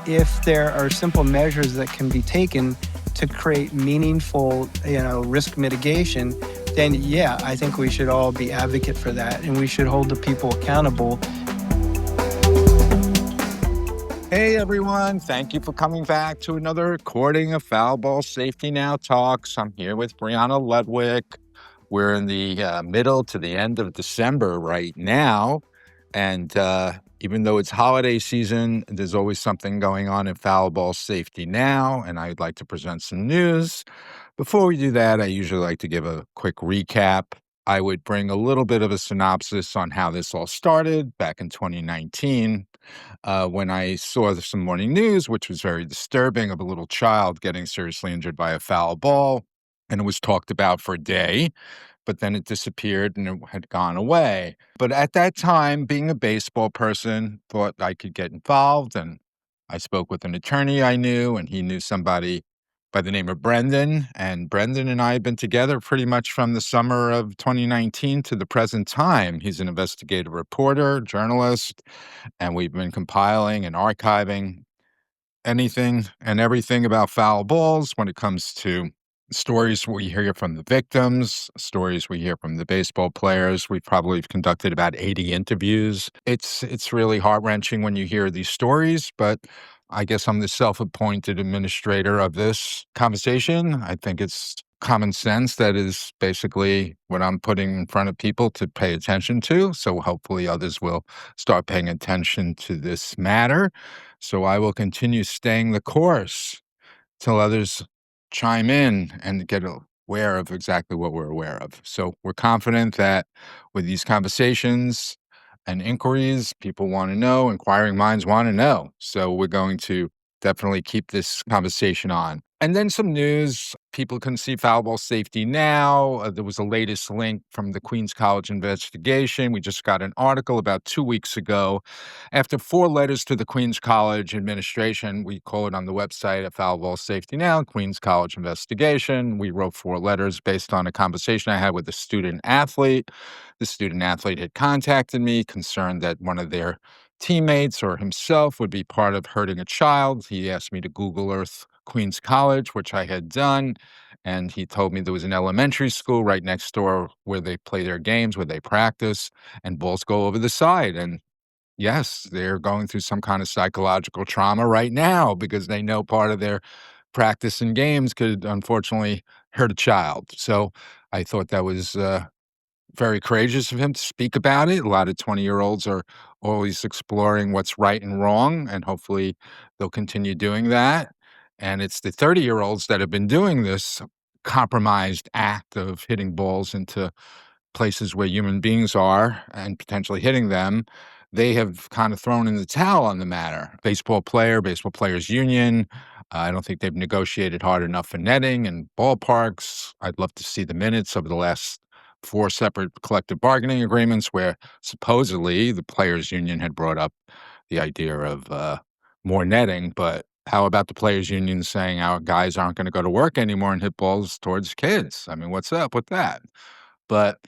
if there are simple measures that can be taken to create meaningful, risk mitigation, then yeah, I think we should all be advocate for that, and we should hold the people accountable. Hey everyone, thank you for coming back to another recording of Foul Ball Safety Now Talks. I'm here with Brianna Ludwig. We're in the middle to the end of December right now, and even though it's holiday season, there's always something going on in Foul Ball Safety Now, and I'd like to present some news. Before we do that, I usually like to give a quick recap. I would bring a little bit of a synopsis on how this all started back in 2019 when I saw some morning news, which was very disturbing, of a little child getting seriously injured by a foul ball. And it was talked about for a day, but then it disappeared and it had gone away. But at that time, being a baseball person, thought I could get involved. And I spoke with an attorney I knew, and he knew somebody by the name of Brendan. And Brendan and I have been together pretty much from the summer of 2019 to the present time. He's an investigative reporter, journalist, and we've been compiling and archiving anything and everything about foul balls when it comes to stories we hear from the victims, stories we hear from the baseball players. We've probably conducted about 80 interviews. It's really heart-wrenching when you hear these stories, but I guess I'm the self-appointed administrator of this conversation. I think it's common sense that is basically what I'm putting in front of people to pay attention to. So hopefully others will start paying attention to this matter. So I will continue staying the course till others chime in and get aware of exactly what we're aware of. So we're confident that with these conversations and inquiries, people want to know, inquiring minds want to know. So we're going to definitely keep this conversation on. And then some news. People can see Foul Ball Safety Now. There was a latest link from the Queens College investigation. We just got an article about 2 weeks ago. After 4 letters to the Queens College administration, we call it on the website at Foul Ball Safety Now, Queens College investigation. We wrote 4 letters based on a conversation I had with a student athlete. The student athlete had contacted me, concerned that one of their teammates or himself would be part of hurting a child. He asked me to Google Earth Queens College, which I had done. And he told me there was an elementary school right next door where they play their games, where they practice, and balls go over the side. And yes, they're going through some kind of psychological trauma right now because they know part of their practice and games could unfortunately hurt a child. So I thought that was very courageous of him to speak about it. A lot of 20-year-olds are always exploring what's right and wrong, and hopefully they'll continue doing that. And it's the 30-year-olds that have been doing this compromised act of hitting balls into places where human beings are and potentially hitting them. They have kind of thrown in the towel on the matter. Baseball players union. I don't think they've negotiated hard enough for netting and ballparks. I'd love to see the minutes of the last 4 separate collective bargaining agreements where supposedly the players union had brought up the idea of more netting. But how about the players union saying our guys aren't going to go to work anymore and hit balls towards kids? I mean, what's up with that? But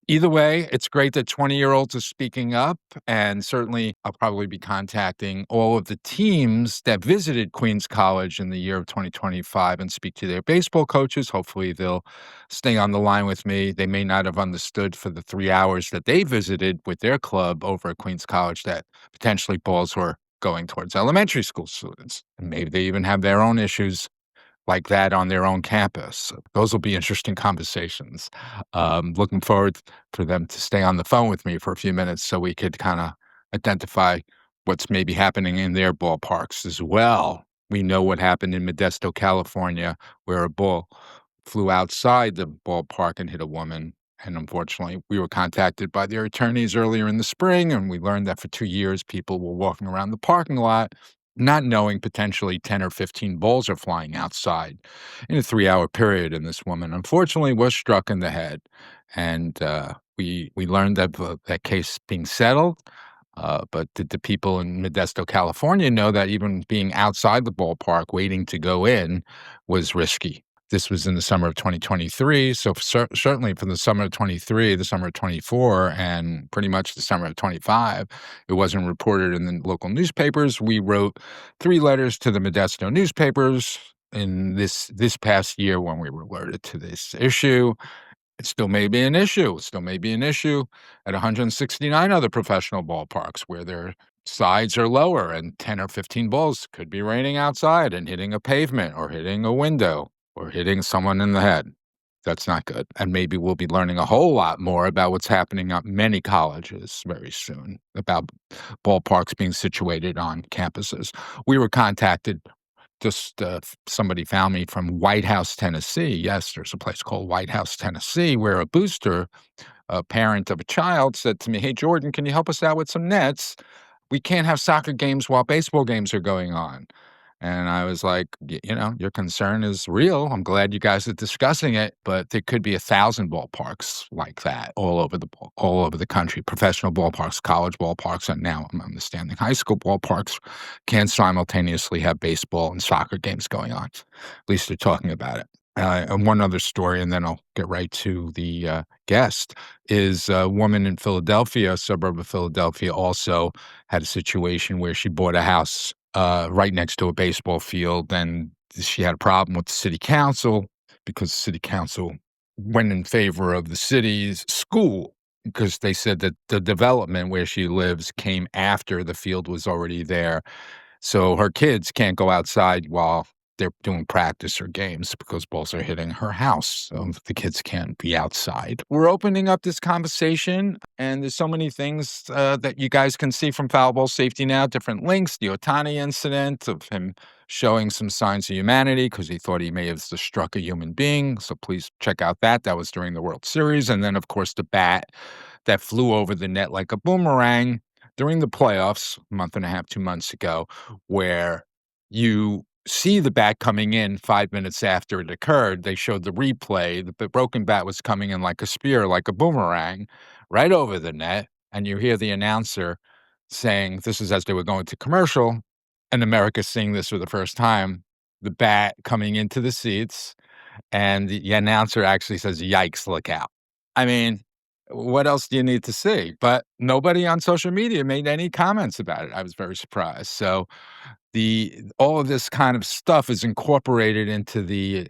either way, it's great that 20-year-olds are speaking up, and certainly I'll probably be contacting all of the teams that visited Queens College in the year of 2025 and speak to their baseball coaches. Hopefully, they'll stay on the line with me. They may not have understood for the 3 hours that they visited with their club over at Queens College that potentially balls were going towards elementary school students. And maybe they even have their own issues like that on their own campus. Those will be interesting conversations. Looking forward for them to stay on the phone with me for a few minutes so we could kind of identify what's maybe happening in their ballparks as well. We know what happened in Modesto, California, where a ball flew outside the ballpark and hit a woman. And unfortunately, we were contacted by their attorneys earlier in the spring, and we learned that for 2 years, people were walking around the parking lot not knowing potentially 10 or 15 balls are flying outside in a 3-hour period. And this woman, unfortunately, was struck in the head. And we learned that that case being settled. But did the people in Modesto, California know that even being outside the ballpark waiting to go in was risky? This was in the summer of 2023, so certainly from the summer of '23, the summer of '24, and pretty much the summer of '25, it wasn't reported in the local newspapers. We wrote 3 letters to the Modesto newspapers in this past year when we were alerted to this issue. It still may be an issue. It still may be an issue at 169 other professional ballparks where their sides are lower and 10 or 15 balls could be raining outside and hitting a pavement or hitting a window or hitting someone in the head. That's not good. And maybe we'll be learning a whole lot more about what's happening at many colleges very soon about ballparks being situated on campuses. We were contacted somebody found me from White House, Tennessee. Yes, there's a place called White House, Tennessee, where a booster, a parent of a child, said to me, "Hey, Jordan, can you help us out with some nets? We can't have soccer games while baseball games are going on." And I was like, your concern is real. I'm glad you guys are discussing it, but there could be 1,000 ballparks like that all over the country. Professional ballparks, college ballparks, and now I'm understanding high school ballparks can simultaneously have baseball and soccer games going on. At least they're talking about it. And one other story, and then I'll get right to the guest, is a woman in Philadelphia, a suburb of Philadelphia, also had a situation where she bought a house right next to a baseball field, and she had a problem with the city council because the city council went in favor of the city's school because they said that the development where she lives came after the field was already there. So her kids can't go outside while they're doing practice or games because balls are hitting her house. So the kids can't be outside. We're opening up this conversation, and there's so many things that you guys can see from Foul Ball Safety Now, different links, the Ohtani incident of him showing some signs of humanity because he thought he may have struck a human being. So please check out that. That was during the World Series. And then, of course, the bat that flew over the net like a boomerang during the playoffs a month and a half, 2 months ago, where you see the bat coming in 5 minutes after it occurred. They showed the replay. The broken bat was coming in like a spear, like a boomerang, right over the net. And you hear the announcer saying, this is as they were going to commercial, and America's seeing this for the first time, the bat coming into the seats, and the announcer actually says, "Yikes, look out." I mean, what else do you need to see? But nobody on social media made any comments about it. I was very surprised. So all of this kind of stuff is incorporated into the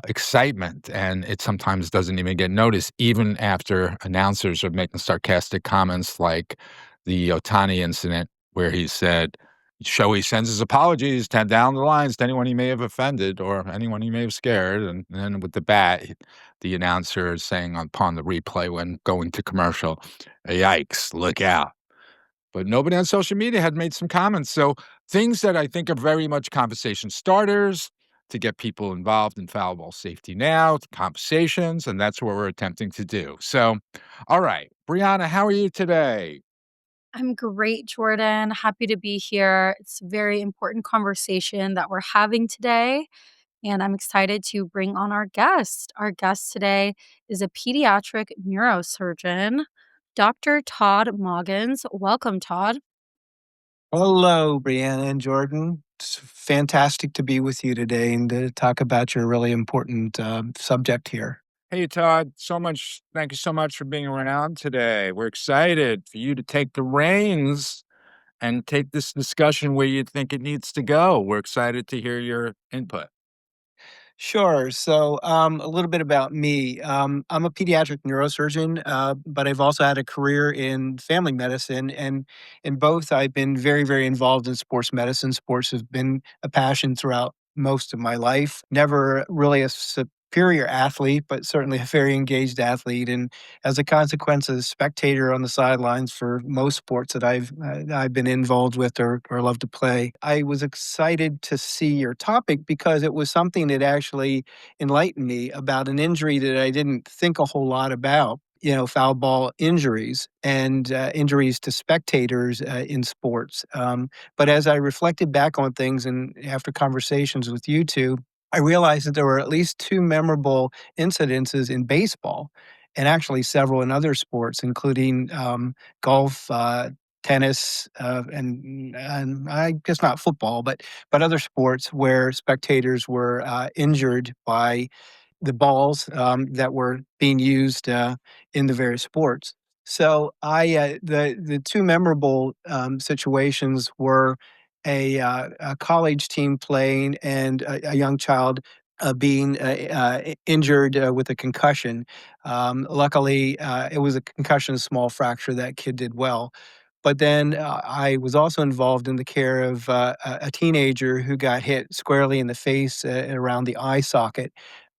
excitement, and it sometimes doesn't even get noticed, even after announcers are making sarcastic comments like the Ohtani incident, where he said, Shohei sends his apologies down the lines to anyone he may have offended or anyone he may have scared. And then with the bat, the announcer is saying upon the replay when going to commercial, "Yikes, look out." But nobody on social media had made some comments. So things that I think are very much conversation starters to get people involved in Foul Ball Safety Now, conversations, and that's what we're attempting to do. So, all right, Brianna, how are you today? I'm great, Jordan. Happy to be here. It's a very important conversation that we're having today, and I'm excited to bring on our guest. Our guest today is a pediatric neurosurgeon, Dr. Todd Moggins. Welcome, Todd. Hello, Brianna and Jordan. It's fantastic to be with you today and to talk about your really important subject here. Hey, Todd, thank you so much for being around today. We're excited for you to take the reins and take this discussion where you think it needs to go. We're excited to hear your input. Sure. So, a little bit about me. I'm a pediatric neurosurgeon, but I've also had a career in family medicine. And in both, I've been very, very involved in sports medicine. Sports has been a passion throughout most of my life. Never really a superior athlete, but certainly a very engaged athlete. And as a consequence, a spectator on the sidelines for most sports that I've been involved with or love to play. I was excited to see your topic because it was something that actually enlightened me about an injury that I didn't think a whole lot about. Foul ball injuries and injuries to spectators in sports. But as I reflected back on things and after conversations with you two, I realized that there were at least two memorable incidences in baseball and actually several in other sports, including golf. tennis, and I guess not football, but other sports where spectators were injured by the balls that were being used in the various sports. So the two memorable situations were a college team playing and a young child being injured with a concussion. Luckily, it was a concussion, small fracture. That kid did well. But then I was also involved in the care of a teenager who got hit squarely in the face around the eye socket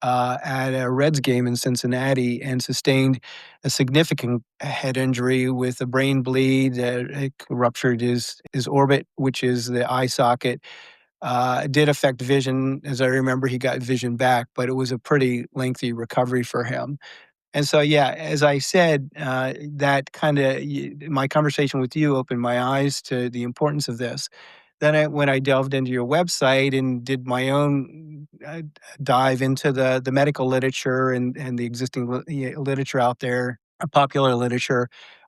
at a Reds game in Cincinnati and sustained a significant head injury with a brain bleed. It ruptured his orbit, which is the eye socket. It did affect vision. As I remember, he got vision back, but it was a pretty lengthy recovery for him. And so, yeah, as I said, that kind of my conversation with you opened my eyes to the importance of this. Then, when I delved into your website and did my own dive into the medical literature and the existing literature out there, popular literature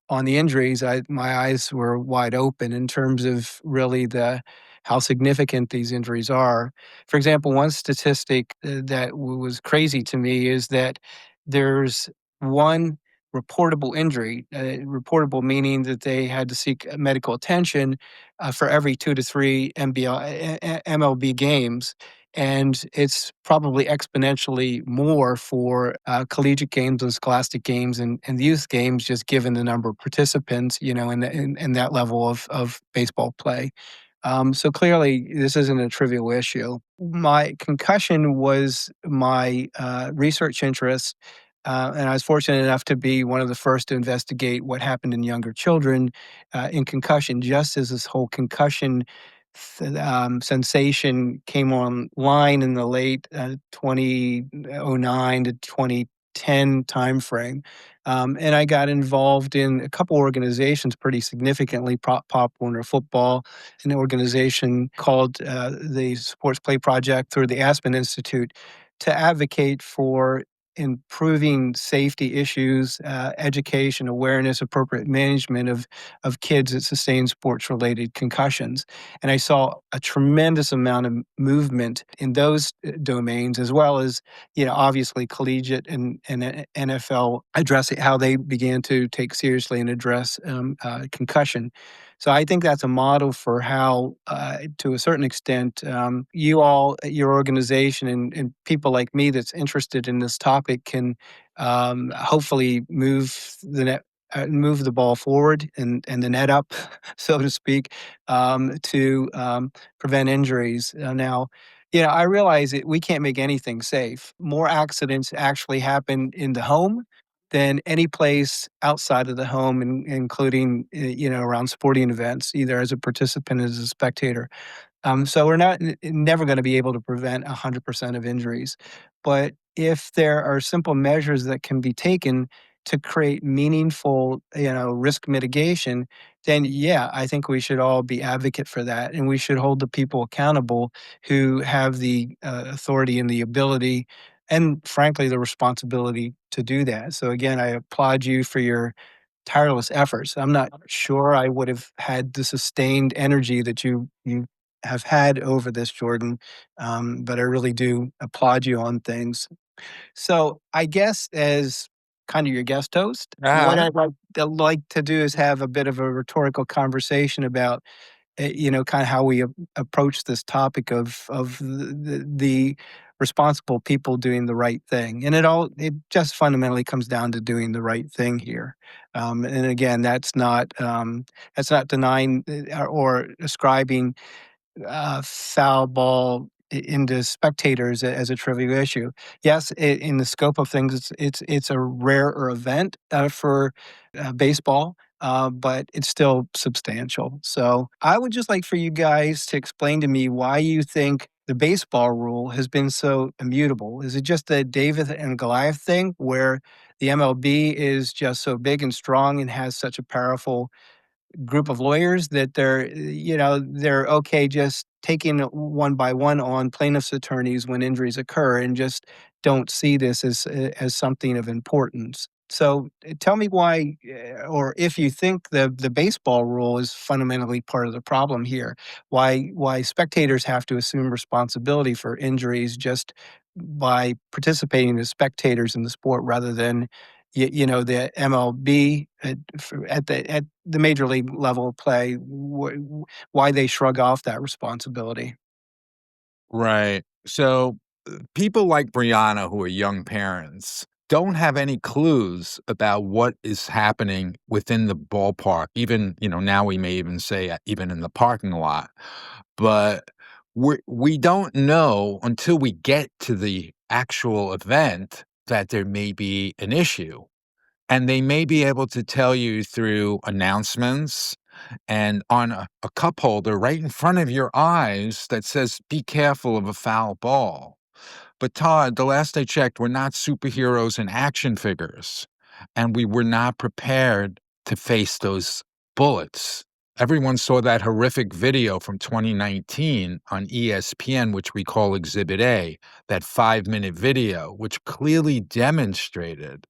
on the injuries, my eyes were wide open in terms of really the how significant these injuries are. For example, one statistic that was crazy to me is that there's one reportable injury, reportable meaning that they had to seek medical attention for every 2 to 3 MLB games. And it's probably exponentially more for collegiate games and scholastic games and youth games, just given the number of participants, in that level of baseball play. So clearly, this isn't a trivial issue. My concussion was my research interest, and I was fortunate enough to be one of the first to investigate what happened in younger children in concussion, just as this whole concussion sensation came online in the late 2009 to 2010 timeframe. And I got involved in a couple organizations pretty significantly, Pop Warner Football, an organization called the Sports Play Project through the Aspen Institute to advocate for improving safety issues, education, awareness, appropriate management of kids that sustain sports-related concussions. And I saw a tremendous amount of movement in those domains, as well as obviously collegiate and NFL addressing how they began to take seriously and address concussion. So I think that's a model for how, to a certain extent, you all, your organization, and people like me that's interested in this topic can hopefully move the ball forward and the net up, so to speak, to prevent injuries. Now, I realize that we can't make anything safe. More accidents actually happen in the home than any place outside of the home, including around sporting events, either as a participant as a spectator. So we're never going to be able to prevent 100% of injuries, but if there are simple measures that can be taken to create meaningful, risk mitigation, then yeah, I think we should all be advocate for that, and we should hold the people accountable who have the authority and the ability, and frankly, the responsibility to do that. So again, I applaud you for your tireless efforts. I'm not sure I would have had the sustained energy that you have had over this, Jordan, but I really do applaud you on things. So I guess as kind of your guest host, what Uh-huh. I'd like to do is have a bit of a rhetorical conversation about, kind of how we approach this topic of the responsible people doing the right thing, and it just fundamentally comes down to doing the right thing here. And again, that's not denying or ascribing foul ball into spectators as a trivial issue. Yes, in the scope of things, it's a rarer event for baseball, but it's still substantial. So I would just like for you guys to explain to me why you think the baseball rule has been so immutable. Is it just the David and Goliath thing, where the MLB is just so big and strong and has such a powerful group of lawyers that they're okay just taking it one by one on plaintiffs' attorneys when injuries occur and just don't see this as something of importance. So tell me why, or if you think the baseball rule is fundamentally part of the problem here, why spectators have to assume responsibility for injuries just by participating as spectators in the sport rather than the MLB at the major league level of play, why they shrug off that responsibility. Right. So people like Brianna, who are young parents, don't have any clues about what is happening within the ballpark. Even, now we may even say even in the parking lot. But we don't know until we get to the actual event that there may be an issue. And they may be able to tell you through announcements and on a cup holder right in front of your eyes that says, be careful of a foul ball. But Todd, the last I checked, we're not superheroes and action figures, and we were not prepared to face those bullets. Everyone saw that horrific video from 2019 on ESPN, which we call Exhibit A, that 5-minute video, which clearly demonstrated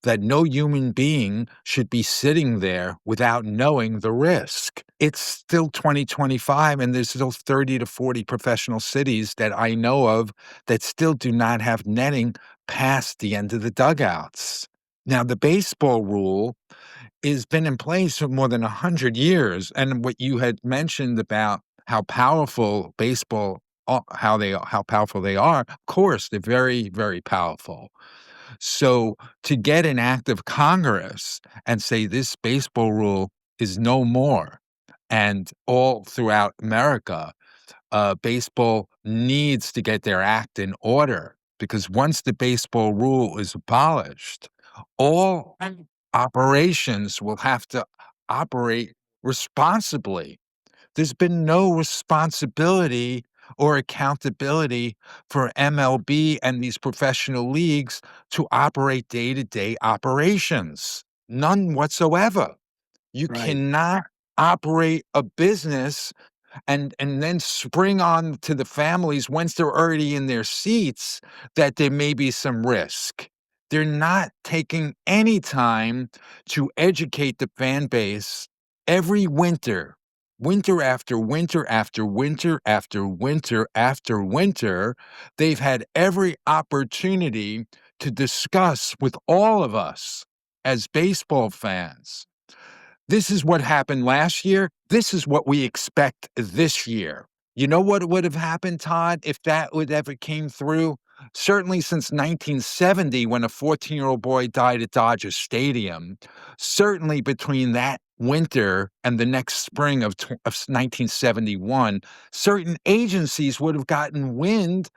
that no human being should be sitting there without knowing the risk. It's still 2025, and there's still 30 to 40 professional cities that I know of that still do not have netting past the end of the dugouts. Now, the baseball rule has been in place for more than 100 years. And what you had mentioned about how powerful baseball, how powerful they are, of course, they're very, very powerful. So to get an act of Congress and say this baseball rule is no more, and all throughout America, baseball needs to get their act in order because once the baseball rule is abolished, all operations will have to operate responsibly. There's been no responsibility or accountability for MLB and these professional leagues to operate day-to-day operations. None whatsoever. You Right. cannot operate a business and then spring on to the families once they're already in their seats that there may be some risk. They're not taking any time to educate the fan base every winter, winter after winter after winter after winter after winter. They've had every opportunity to discuss with all of us as baseball fans. This is what happened last year. This is what we expect this year. You know what would have happened, Todd, if that would ever came through? Certainly since 1970, when a 14-year-old boy died at Dodger Stadium, certainly between that winter and the next spring of 1971, certain agencies would have gotten wind.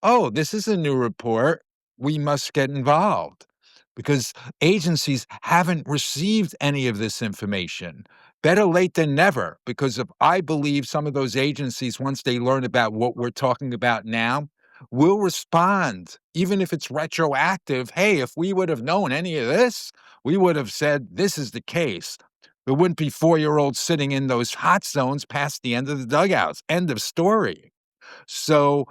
Oh, this is a new report. We must get involved because agencies haven't received any of this information. Better late than never, because if I believe some of those agencies, once they learn about what we're talking about now, will respond, even if it's retroactive. Hey, if we would have known any of this, we would have said this is the case. There wouldn't be 4-year-olds sitting in those hot zones past the end of the dugouts. End of story. So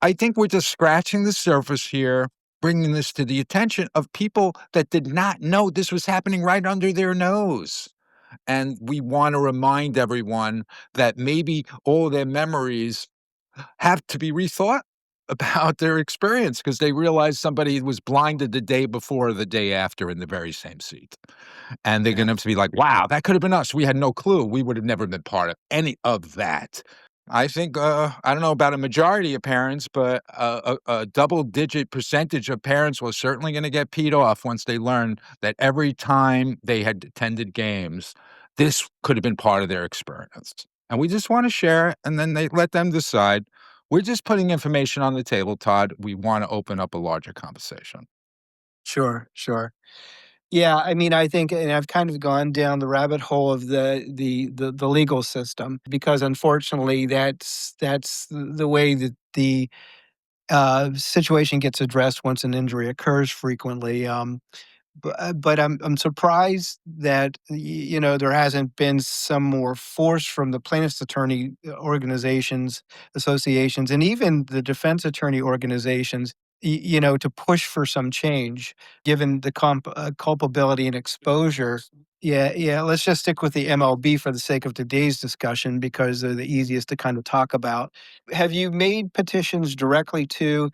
I think we're just scratching the surface here, bringing this to the attention of people that did not know this was happening right under their nose. And we want to remind everyone that maybe all their memories have to be rethought about their experience because they realize somebody was blinded the day before or the day after in the very same seat. And they're Yeah. going to have to be like, wow, that could have been us. We had no clue. We would have never been part of any of that. I think, I don't know about a majority of parents, but a double-digit percentage of parents were certainly gonna get peed off once they learned that every time they had attended games, this could have been part of their experience. And we just wanna share it, and then they let them decide. We're just putting information on the table, Todd. We wanna open up a larger conversation. Sure, sure. Yeah, I mean, I think, and I've kind of gone down the rabbit hole of the legal system because unfortunately, that's the way that the situation gets addressed once an injury occurs frequently. But I'm surprised that there hasn't been some more force from the plaintiffs' attorney organizations, associations, and even the defense attorney organizations to push for some change, given the culpability and exposure. Yeah, yeah. Let's just stick with the MLB for the sake of today's discussion because they're the easiest to kind of talk about. Have you made petitions directly to,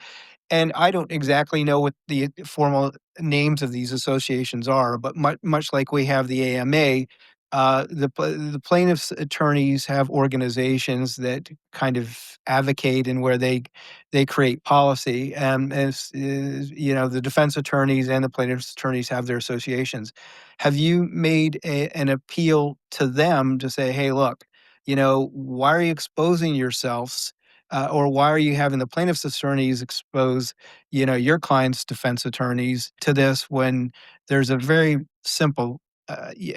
and I don't exactly know what the formal names of these associations are, but much like we have the AMA, the plaintiffs' attorneys have organizations that kind of advocate and where they create policy. The defense attorneys and the plaintiffs' attorneys have their associations. Have you made an appeal to them to say, "Hey, look, why are you exposing yourselves?" Or why are you having the plaintiff's attorneys expose, your client's defense attorneys to this when there's a very simple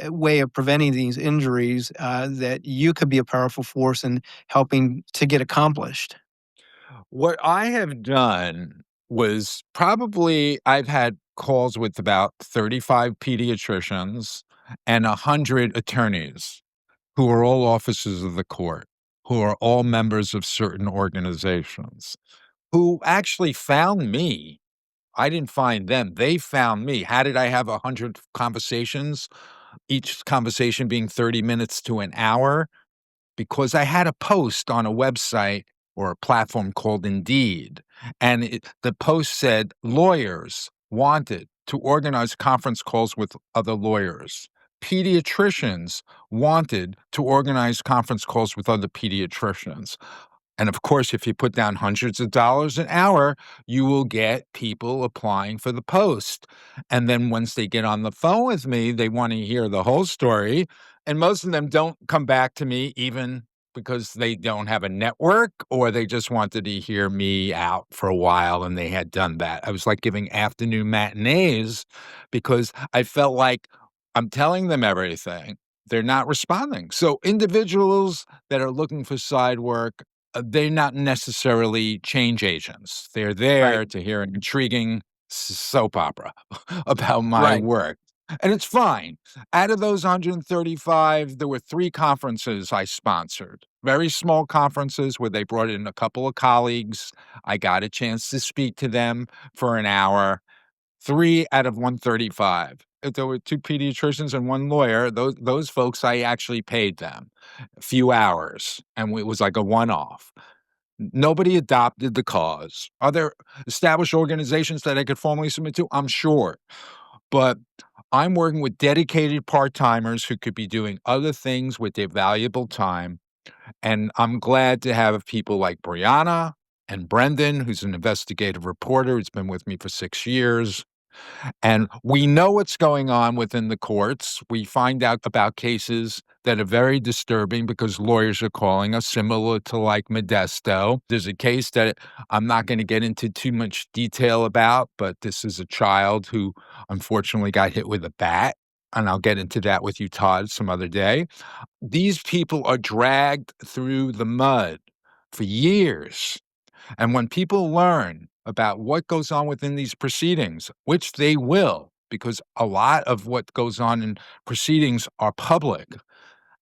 way of preventing these injuries that you could be a powerful force in helping to get accomplished? What I have done was probably I've had calls with about 35 pediatricians and 100 attorneys who are all officers of the court, who are all members of certain organizations, who actually found me. I didn't find them. They found me. How did I have 100 conversations, each conversation being 30 minutes to an hour? Because I had a post on a website or a platform called Indeed, and the post said, "Lawyers wanted to organize conference calls with other lawyers. Pediatricians wanted to organize conference calls with other pediatricians." And of course, if you put down hundreds of dollars an hour, you will get people applying for the post. And then once they get on the phone with me, they want to hear the whole story. And most of them don't come back to me even because they don't have a network or they just wanted to hear me out for a while and they had done that. I was like giving afternoon matinees because I felt like I'm telling them everything. They're not responding. So individuals that are looking for side work, they're not necessarily change agents. They're Right, there to hear an intriguing soap opera about my right. work. And it's fine. Out of those 135, there were 3 conferences I sponsored. Very small conferences where they brought in a couple of colleagues. I got a chance to speak to them for an hour. 3 out of 135. If there were 2 pediatricians and 1 lawyer, those folks, I actually paid them a few hours, and it was like a one-off. Nobody adopted the cause. Are there established organizations that I could formally submit to? I'm sure. But I'm working with dedicated part-timers who could be doing other things with their valuable time, and I'm glad to have people like Brianna and Brendan, who's an investigative reporter who's been with me for 6 years, and we know what's going on within the courts. We find out about cases that are very disturbing because lawyers are calling us, similar to like Modesto. There's a case that I'm not going to get into too much detail about, but this is a child who unfortunately got hit with a bat. And I'll get into that with you, Todd, some other day. These people are dragged through the mud for years, and when people learn about what goes on within these proceedings, which they will, because a lot of what goes on in proceedings are public,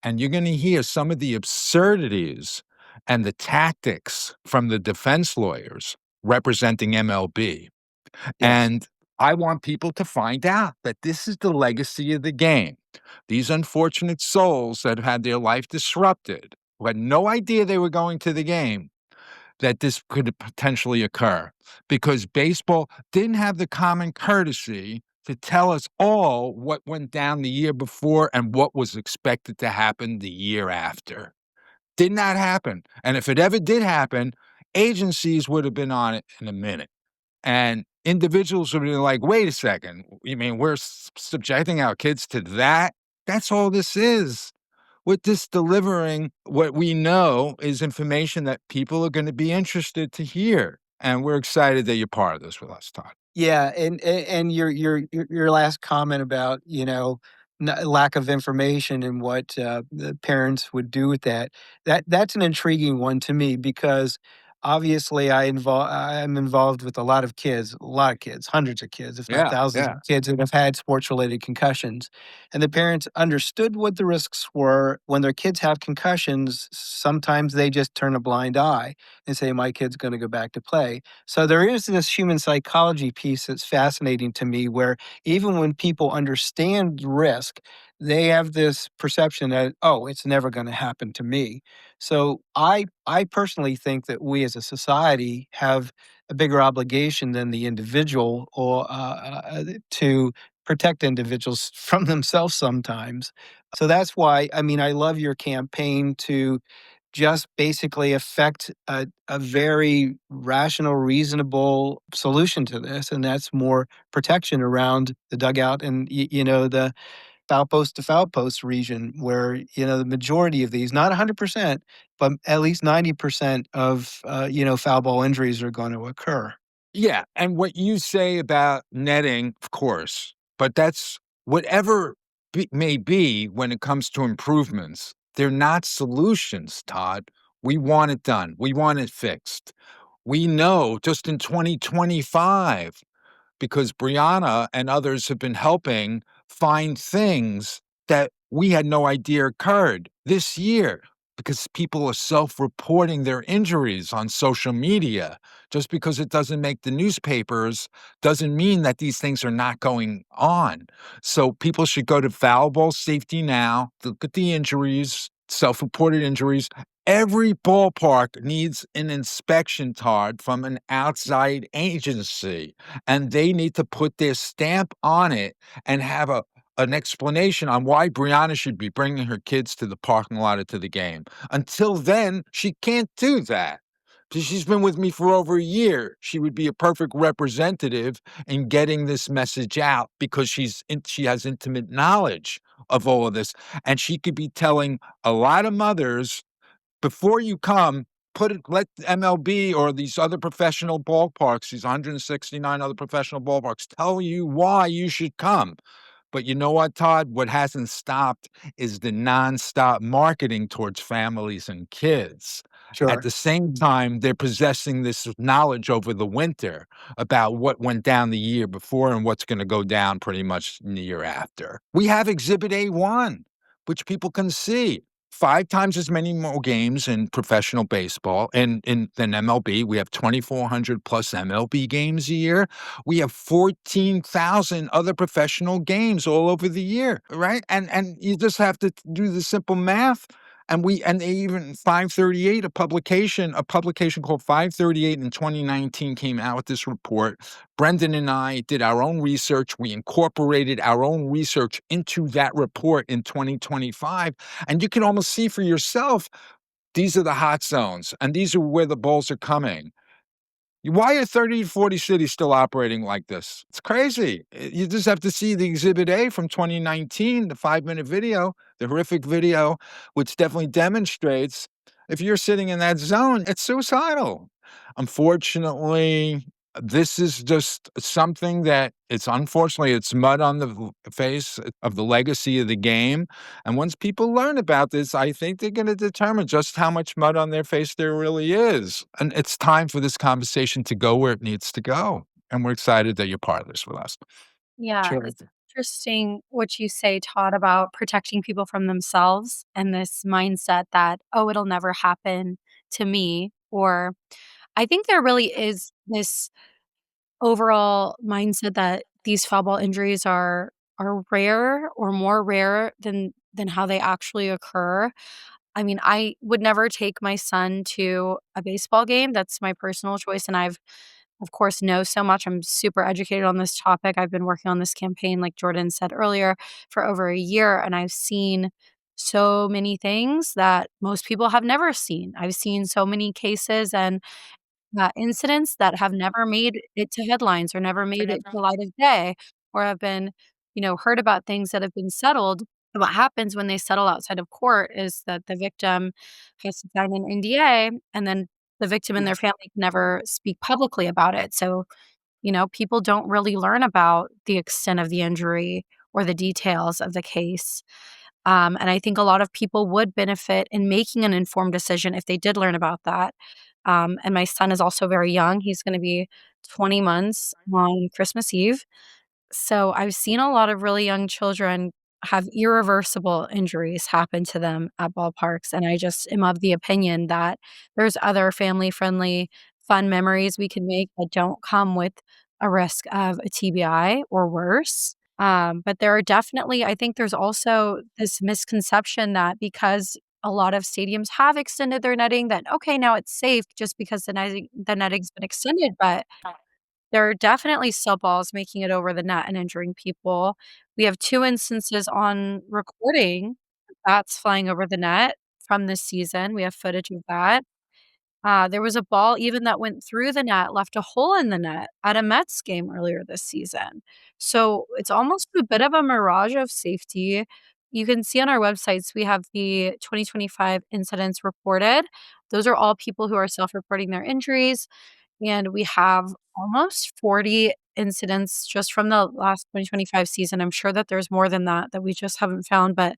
and you're going to hear some of the absurdities and the tactics from the defense lawyers representing MLB. Yes. And I want people to find out that this is the legacy of the game. These unfortunate souls that had their life disrupted, who had no idea they were going to the game, that this could potentially occur because baseball didn't have the common courtesy to tell us all what went down the year before and what was expected to happen the year after. Did not happen. And if it ever did happen, agencies would have been on it in a minute. And individuals would be like, wait a second, you mean we're subjecting our kids to that? That's all this is. We're just delivering what we know is information that people are going to be interested to hear. And we're excited that you're part of this with us, Todd. Yeah, and your last comment about lack of information and what the parents would do with that's an intriguing one to me because obviously I'm involved with a lot of kids, hundreds of kids, if not Yeah, thousands yeah. of kids that have had sports related concussions. And the parents understood what the risks were. When their kids have concussions, sometimes they just turn a blind eye and say, my kid's going to go back to play. So there is this human psychology piece that's fascinating to me where even when people understand risk, they have this perception that, oh, it's never going to happen to me. So I personally think that we as a society have a bigger obligation than the individual or to protect individuals from themselves sometimes. So that's why, I mean, I love your campaign to just basically affect a very rational, reasonable solution to this, and that's more protection around the dugout and the foul post to foul post region where the majority of these, not 100%, but at least 90% of foul ball injuries are going to occur. Yeah, and what you say about netting, of course, but that's whatever may be when it comes to improvements. They're not solutions, Todd. We want it done. We want it fixed. We know just in 2025, because Brianna and others have been helping find things that we had no idea occurred this year because people are self-reporting their injuries on social media. Just because it doesn't make the newspapers doesn't mean that these things are not going on. So people should go to Foul Ball Safety Now, look at the injuries, self-reported injuries. Every ballpark needs an inspection, Todd, from an outside agency, and they need to put their stamp on it and have an explanation on why Brianna should be bringing her kids to the parking lot or to the game. Until then, she can't do that. Because she's been with me for over a year. She would be a perfect representative in getting this message out because she has intimate knowledge of all of this. And she could be telling a lot of mothers before you come, let MLB or these other professional ballparks, these 169 other professional ballparks, tell you why you should come. But you know what, Todd? What hasn't stopped is the nonstop marketing towards families and kids. At Sure. the same time, they're possessing this knowledge over the winter about what went down the year before and what's going to go down pretty much in the year after. We have Exhibit A1, which people can see. 5 times as many more games in professional baseball and than MLB. We have 2,400 plus MLB games a year. We have 14,000 other professional games all over the year, right? And you just have to do the simple math. And they even 538, a publication called 538 in 2019 came out with this report. Brendan and I did our own research. We incorporated our own research into that report in 2025. And you can almost see for yourself, these are the hot zones and these are where the balls are coming. Why are 30 to 40 cities still operating like this? It's crazy. You just have to see the Exhibit A from 2019, the 5-minute video, the horrific video, which definitely demonstrates if you're sitting in that zone, it's suicidal. Unfortunately, this is just something that it's mud on the face of the legacy of the game. And once people learn about this, I think they're going to determine just how much mud on their face there really is. And it's time for this conversation to go where it needs to go. And we're excited that you're part of this with us. Yeah, Sure. it's interesting what you say, Todd, about protecting people from themselves and this mindset that, oh, it'll never happen to me. Or I think there really is this overall mindset that these foul ball injuries are rare or more rare than how they actually occur. I mean, I would never take my son to a baseball game. That's my personal choice, and I've, of course, know so much. I'm super educated on this topic. I've been working on this campaign, like Jordan said earlier, for over a year, and I've seen so many things that most people have never seen. I've seen so many cases and incidents that have never made it to headlines or never made it to light of day or have been, heard about things that have been settled. And what happens when they settle outside of court is that the victim has to sign an NDA, and then the victim and their family can never speak publicly about it. So, people don't really learn about the extent of the injury or the details of the case. And I think a lot of people would benefit in making an informed decision if they did learn about that. And my son is also very young. He's gonna be 20 months on Christmas Eve. So I've seen a lot of really young children have irreversible injuries happen to them at ballparks, and I just am of the opinion that there's other family-friendly, fun memories we can make that don't come with a risk of a TBI or worse. But there are definitely I think there's also this misconception that because a lot of stadiums have extended their netting that, okay, now it's safe just because the netting's been extended, but there are definitely still balls making it over the net and injuring people. We have 2 instances on recording of bats flying over the net from this season. We have footage of that. There was a ball even that went through the net, left a hole in the net at a Mets game earlier this season. So, it's almost a bit of a mirage of safety. You can see on our websites, we have the 2025 incidents reported. Those are all people who are self-reporting their injuries. And we have almost 40 incidents just from the last 2025 season. I'm sure that there's more than that that we just haven't found, but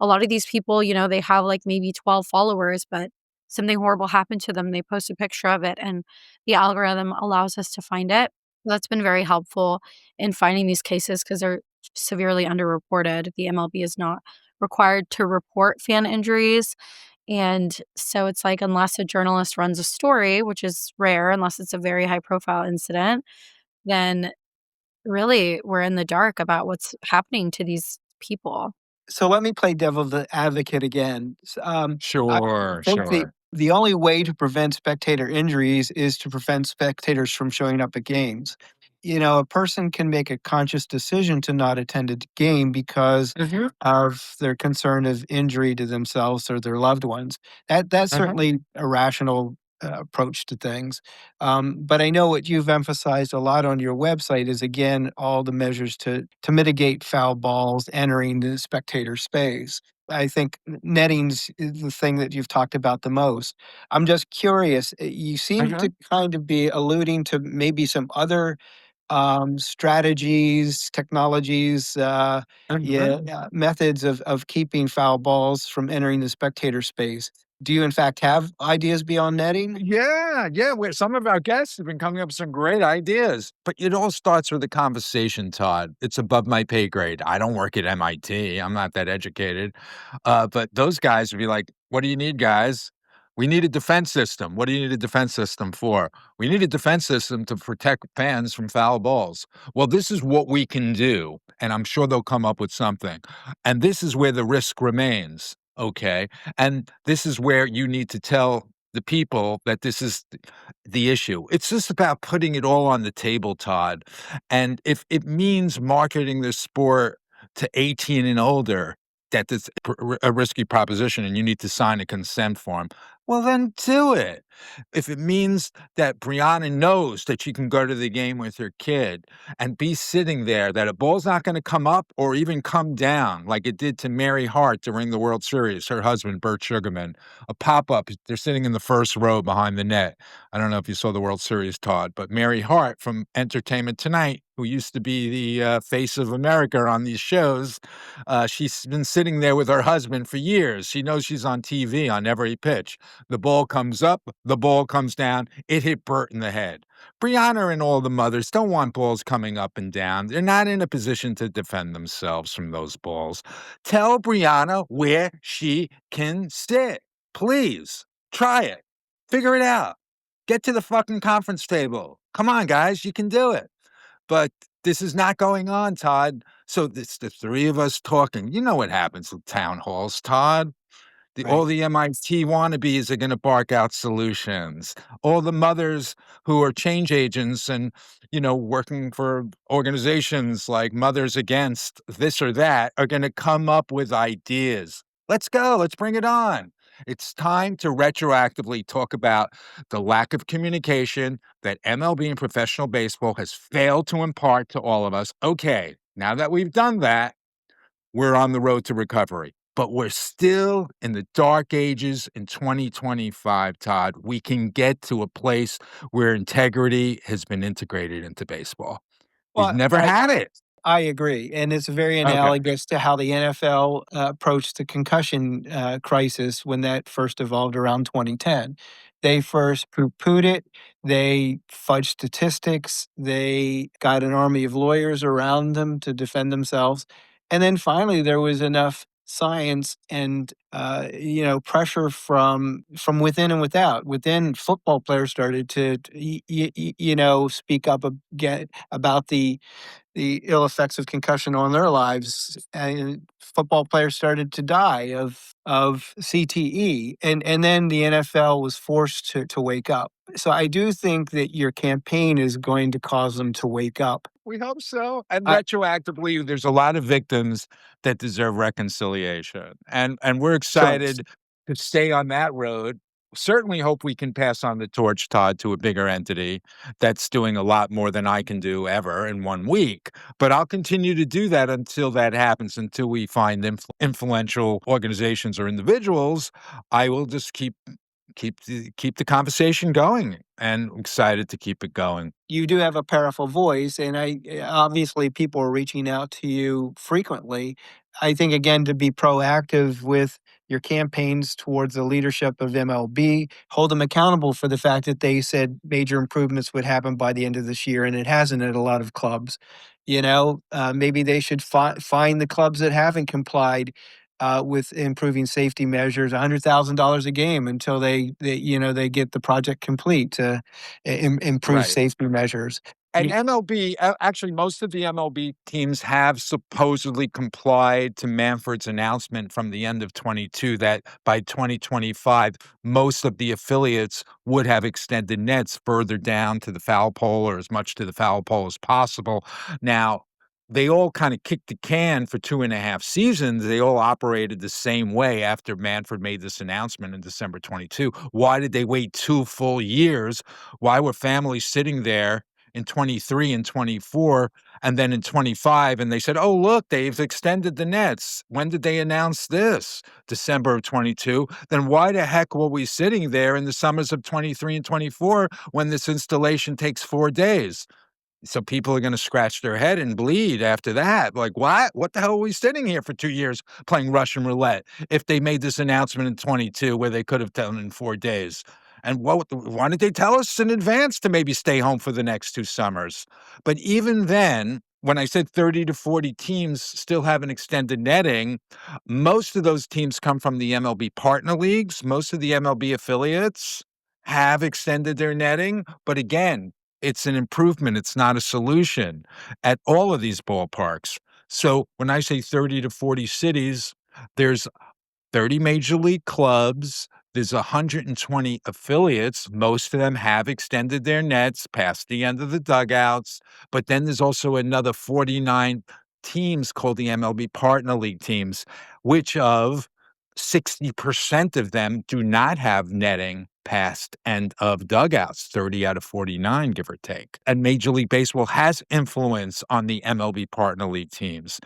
a lot of these people, they have, like, maybe 12 followers, but something horrible happened to them, they post a picture of it, and the algorithm allows us to find it. That's been very helpful in finding these cases because 'cause they're severely underreported. The MLB is not required to report fan injuries, and so it's like unless a journalist runs a story, which is rare unless it's a very high profile incident, then really we're in the dark about what's happening to these people. So let me play devil's advocate again. I Sure, think the sure. the only way to prevent spectator injuries is to prevent spectators from showing up at games. A person can make a conscious decision to not attend a game because Mhm, of their concern of injury to themselves or their loved ones. That's mhm. certainly a rational approach to things. But I know what you've emphasized a lot on your website is again all the measures to mitigate foul balls entering the spectator space. I think nettings is the thing that you've talked about the most. I'm just curious. You seem Mhm, to kind of be alluding to maybe some other strategies, technologies, mhm. yeah, methods of keeping foul balls from entering the spectator space. Do you in fact have ideas beyond netting? Yeah, yeah, some of our guests have been coming up with some great ideas, but it all starts with a conversation, Todd. It's above my pay grade. I don't work at MIT. I'm not that educated. But those guys would be like, "What do you need, guys? We need a defense system. What do you need a defense system for? We need a defense system to protect fans from foul balls." Well, this is what we can do, and I'm sure they'll come up with something. And this is where the risk remains. Okay. And this is where you need to tell the people that this is the issue. It's just about putting it all on the table, Todd. And if it means marketing this sport to 18 and older, that it's a risky proposition and you need to sign a consent form, well, then do it. If it means that Brianna knows that she can go to the game with her kid and be sitting there, that a ball's not going to come up or even come down like it did to Mary Hart during the World Series, her husband, Bert Sugarman, a pop up. They're sitting in the first row behind the net. I don't know if you saw the World Series, Todd, but Mary Hart from Entertainment Tonight, who used to be the face of America on these shows, she's been sitting there with her husband for years. She knows she's on TV on every pitch. The ball comes up, the ball comes down. It hit Bert in the head. Brianna and all the mothers don't want balls coming up and down. They're not in a position to defend themselves from those balls. Tell Brianna where she can sit. Please try it. Figure it out. Get to the fucking conference table. Come on, guys, you can do it. But this is not going on, Todd. So it's the three of us talking. You know what happens with town halls, Todd. All Right. the MIT wannabes are gonna bark out solutions. All the mothers who are change agents and, working for organizations like Mothers Against this or that are gonna come up with ideas. Let's go, let's bring it on. It's time to retroactively talk about the lack of communication that MLB and professional baseball has failed to impart to all of us. Okay, now that we've done that, we're on the road to recovery, but we're still in the dark ages in 2025, Todd. We can get to a place where integrity has been integrated into baseball. We've Well, never had it. I agree, and it's very Okay. analogous to how the NFL approached the concussion crisis when that first evolved around 2010. They first poo-pooed it. They fudged statistics. They got an army of lawyers around them to defend themselves, and then finally there was enough science and pressure from within and without. Within, football players started to speak up again about the ill effects of concussion on their lives, and football players started to die of CTE, and then the NFL was forced to wake up. So I do think that your campaign is going to cause them to wake up. We hope so. And I retroactively, there's a lot of victims that deserve reconciliation. And we're Sure. excited to stay on that road. Certainly hope we can pass on the torch, Todd, to a bigger entity that's doing a lot more than I can do ever in 1 week. But I'll continue to do that until that happens, until we find influential organizations or individuals. I will just keep the conversation going, and excited to keep it going. You do have a powerful voice, and obviously people are reaching out to you frequently. I think again to be proactive with your campaigns towards the leadership of MLB, hold them accountable for the fact that they said major improvements would happen by the end of this year, and it hasn't at a lot of clubs. Maybe they should find the clubs that haven't complied with improving safety measures, $100,000 a game until they get the project complete to improve Right. safety measures. And Y- MLB, actually, most of the MLB teams have supposedly complied to Manfred's announcement from the end of 22 that by 2025, most of the affiliates would have extended nets further down to the foul pole or as much to the foul pole as possible. Now, they all kind of kicked the can for 2.5 seasons. They all operated the same way after Manfred made this announcement in December 22. Why did they wait 2 full years? Why were families sitting there in 23 and 24, and then in 25, and they said, "Oh, look, they've extended the nets." When did they announce this? December of 22. Then why the heck were we sitting there in the summers of 23 and 24 when this installation takes 4 days? So people are gonna scratch their head and bleed after that. Like, "What? What the hell are we sitting here for 2 years playing Russian roulette if they made this announcement in 22 where they could have done it in 4 days?" And why didn't they tell us in advance to maybe stay home for the next 2 summers? But even then, when I said 30 to 40 teams still haven't extended netting, most of those teams come from the MLB partner leagues. Most of the MLB affiliates have extended their netting, but again, it's an improvement, it's not a solution at all of these ballparks. So when I say 30 to 40 cities, there's 30 major league clubs, there's 120 affiliates. Most of them have extended their nets past the end of the dugouts, but then there's also another 49 teams called the MLB Partner League teams, which of 60% of them do not have netting past end of dugouts, 30 out of 49, give or take. And Major League Baseball has influence on the MLB Partner League teams.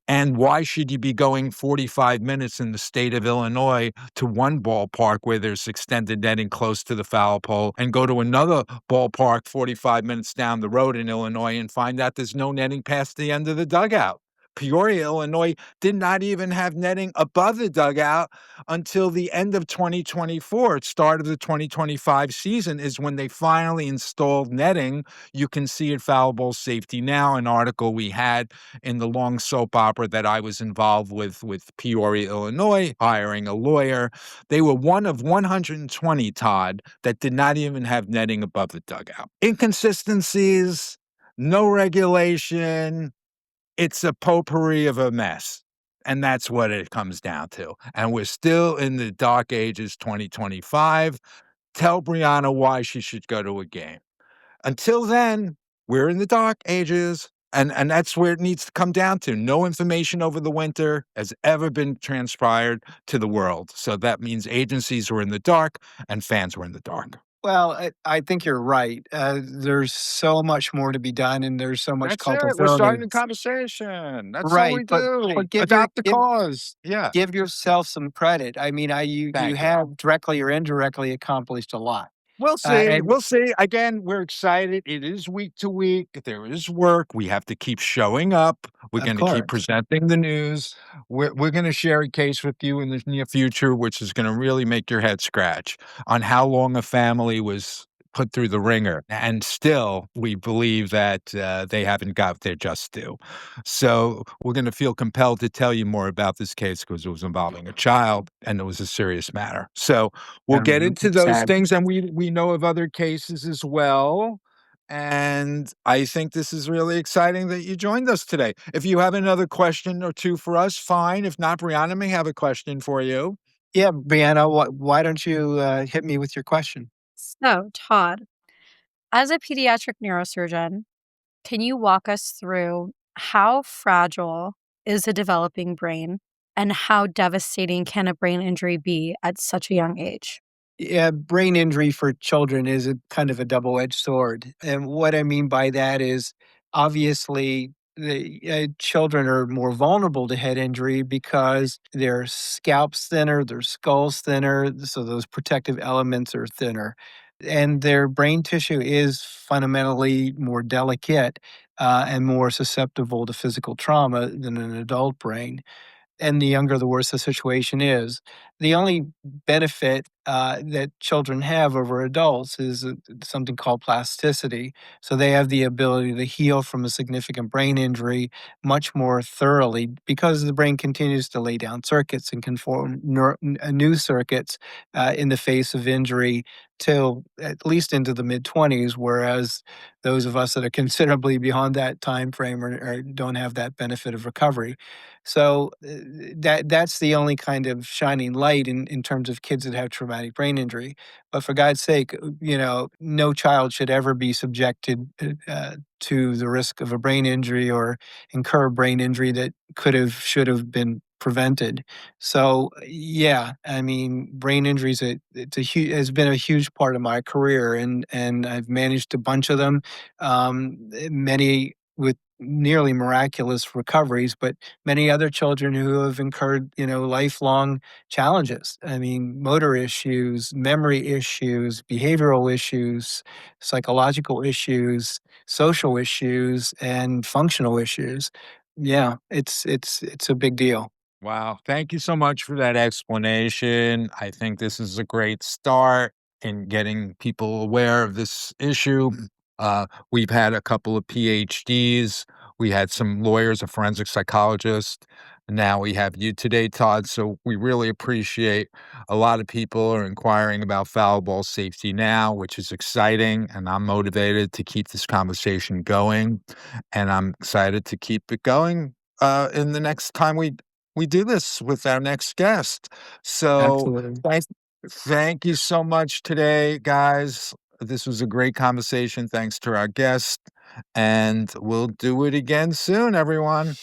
And why should you be going 45 minutes in the state of Illinois to one ballpark where there's extended netting close to the foul pole and go to another ballpark 45 minutes down the road in Illinois and find out there's no netting past the end of the dugout? Peoria, Illinois did not even have netting above the dugout until the end of 2024. Start of the 2025 season is when they finally installed netting. You can see at Foul Ball Safety Now, an article we had in the long soap opera that I was involved with Peoria, Illinois, hiring a lawyer. They were one of 120, Todd, that did not even have netting above the dugout. Inconsistencies, no regulation, it's a potpourri of a mess, and that's what it comes down to, and we're still in the dark ages, 2025. Tell Brianna why she should go to a game. Until then, we're in the dark ages, and that's where it needs to come down to. No information over the winter has ever been transpired to the world, so that means agencies were in the dark and fans were in the dark. Well, I think you're right. There's so much more to be done, and there's so much That's it, we're culpability. starting the conversation. That's all Right, we but do. give your Adopt the cause. Yeah, give yourself some credit. I mean, you thank you. have directly or indirectly accomplished a lot. We'll see. And We'll see. Again, we're excited. It is week to week. There is work. We have to keep showing up. We're of going to keep course, presenting the news. We're going to share a case with you in the near future, which is going to really make your head scratch on how long a family was put through the ringer. And still, we believe that they haven't got their just due. So we're going to feel compelled to tell you more about this case because it was involving a child and it was a serious matter. So we'll get into those sad. things, and we know of other cases as well. And I think this is really exciting that you joined us today. If you have another question or two for us, fine. If not, Brianna may have a question for you. Yeah, Brianna, why don't you hit me with your question? So, Todd, as a pediatric neurosurgeon, can you walk us through how fragile is a developing brain and how devastating can a brain injury be at such a young age? Yeah, brain injury for children is a kind of a double-edged sword. And what I mean by that is obviously the children are more vulnerable to head injury because their scalp's thinner, their skull's thinner, so those protective elements are thinner. And their brain tissue is fundamentally more delicate and more susceptible to physical trauma than an adult brain, and the younger, the worse the situation is. The only benefit that children have over adults is something called plasticity. So they have the ability to heal from a significant brain injury much more thoroughly because the brain continues to lay down circuits and can form new circuits in the face of injury till at least into the mid 20s, whereas those of us that are considerably beyond that time frame don't have that benefit of recovery. So that's the only kind of shining light in terms of kids that have traumatic brain injury. But for God's sake, no child should ever be subjected to the risk of a brain injury or incur a brain injury that should have been prevented. So yeah, I mean, brain injuries has been a huge part of my career, and I've managed a bunch of them, many with nearly miraculous recoveries, but many other children who have incurred, lifelong challenges. I mean, motor issues, memory issues, behavioral issues, psychological issues, social issues, and functional issues. Yeah, it's a big deal. Wow. Thank you so much for that explanation. I think this is a great start in getting people aware of this issue. We've had a couple of PhDs. We had some lawyers, a forensic psychologist. Now we have you today, Todd. So we really appreciate a lot of people are inquiring about foul ball safety now, which is exciting. And I'm motivated to keep this conversation going. And I'm excited to keep it going in the next time we do this with our next guest. So Absolutely. thank you so much today, guys. This was a great conversation. Thanks to our guest. And we'll do it again soon, everyone.